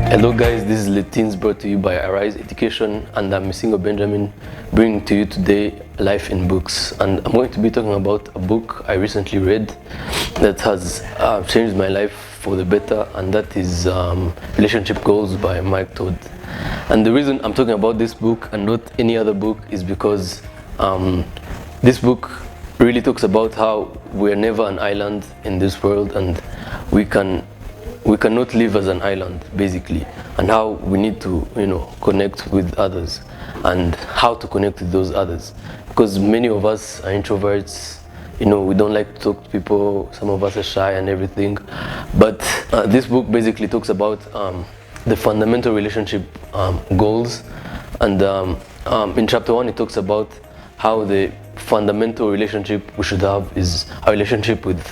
Hello guys, this is Letins brought to you by Arise Education, and I'm Misingo Benjamin, bringing to you today Life in Books. And I'm going to be talking about a book I recently read that has changed my life for the better, and that is Relationship Goals by Mike Todd. And the reason I'm talking about this book and not any other book is because this book really talks about how we're never an island in this world, and we cannot live as an island basically, and how we need to connect with others and how to connect with those others, because many of us are introverts. We don't like to talk to people. Some of us are shy and everything, but this book basically talks about the fundamental relationship goals, and in chapter 1 it talks about how the fundamental relationship we should have is our relationship with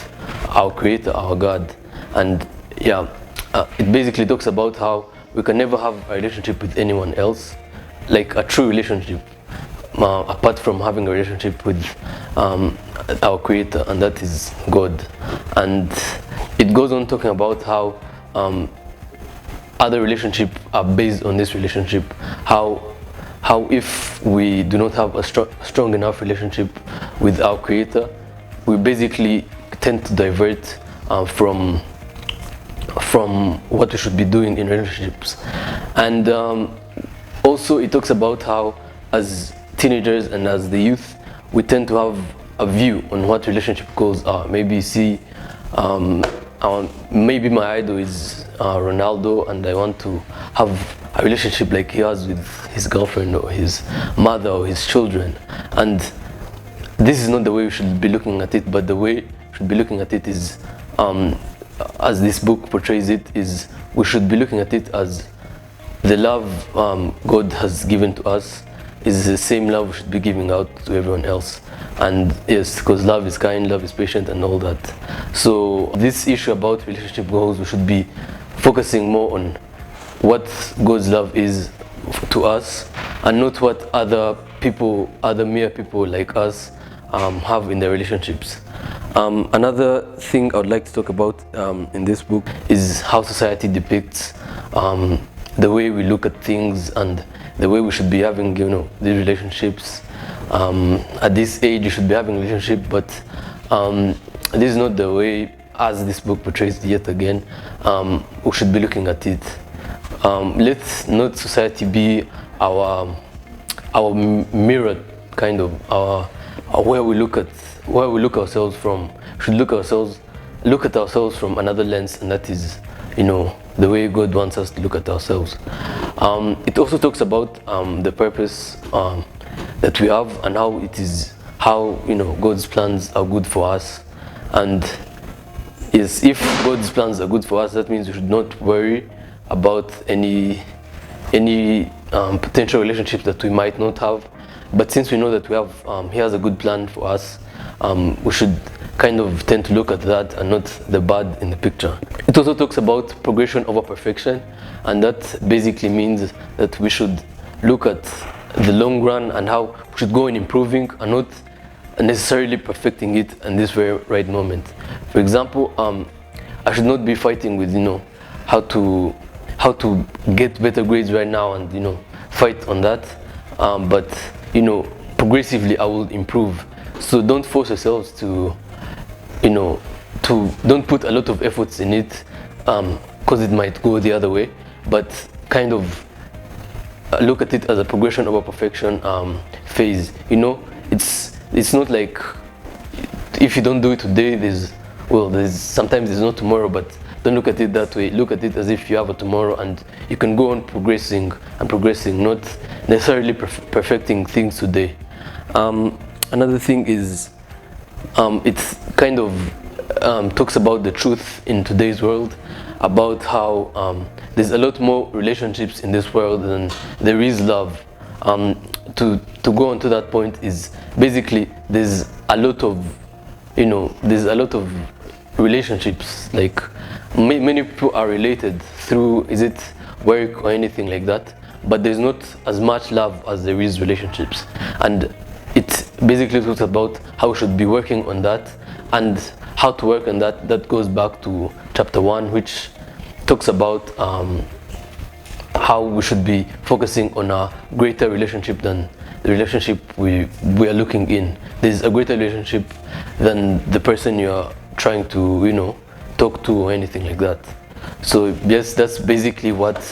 our Creator, our God. And it basically talks about how we can never have a relationship with anyone else, like a true relationship, apart from having a relationship with our Creator, and that is God. And it goes on talking about how other relationships are based on this relationship, how if we do not have a strong enough relationship with our Creator, we basically tend to divert from what we should be doing in relationships. And also it talks about how as teenagers and as the youth we tend to have a view on what relationship goals are. Maybe maybe my idol is Ronaldo, and I want to have a relationship like he has with his girlfriend or his mother or his children. And this is not the way we should be looking at it, but the way we should be looking at it is, as this book portrays it, is we should be looking at it as the love God has given to us is the same love we should be giving out to everyone else. And yes, because love is kind, love is patient, and all that. So this issue about relationship goals, we should be focusing more on what God's love is to us, and not what other mere people like us have in their relationships. Another thing I would like to talk about in this book is how society depicts the way we look at things and the way we should be having these relationships. At this age you should be having a relationship, but this is not the way as this book portrays yet again. We should be looking at it. Let's not society be our mirror, kind of our where we look ourselves from. We should look at ourselves from another lens, and that is the way God wants us to look at ourselves. It also talks about the purpose that we have, and how God's plans are good for us. And yes, if God's plans are good for us, that means we should not worry about any potential relationships that we might not have. But since we know that He has a good plan for us, we should kind of tend to look at that and not the bad in the picture. It also talks about progression over perfection, and that basically means that we should look at the long run and how we should go in improving and not necessarily perfecting it in this very right moment. For example, I should not be fighting with how to get better grades right now and fight on that, but progressively I will improve. So don't force yourselves to don't put a lot of efforts in it, because it might go the other way, but kind of look at it as a progression over perfection phase. It's not like if you don't do it today, sometimes there's no tomorrow, but don't look at it that way. Look at it as if you have a tomorrow, and you can go on progressing, not necessarily perfecting things today. Another thing is it's kind of talks about the truth in today's world, about how there's a lot more relationships in this world than there is love. To go on to that point is basically there's a lot of relationships, like many people are related through work or anything like that, but there's not as much love as there is relationships. And it basically talks about how we should be working on that, and how to work on that. That goes back to chapter 1, which talks about how we should be focusing on a greater relationship than the relationship we are looking in. There's a greater relationship than the person you're trying to, talk to or anything like that. So yes, that's basically what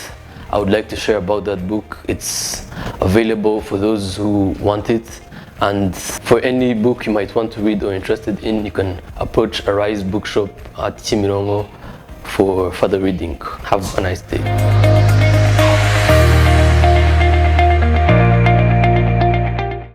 I would like to share about that book. It's available for those who want it, and for any book you might want to read or interested in, you can approach Arise Bookshop at Chimirongo for further reading. Have a nice day.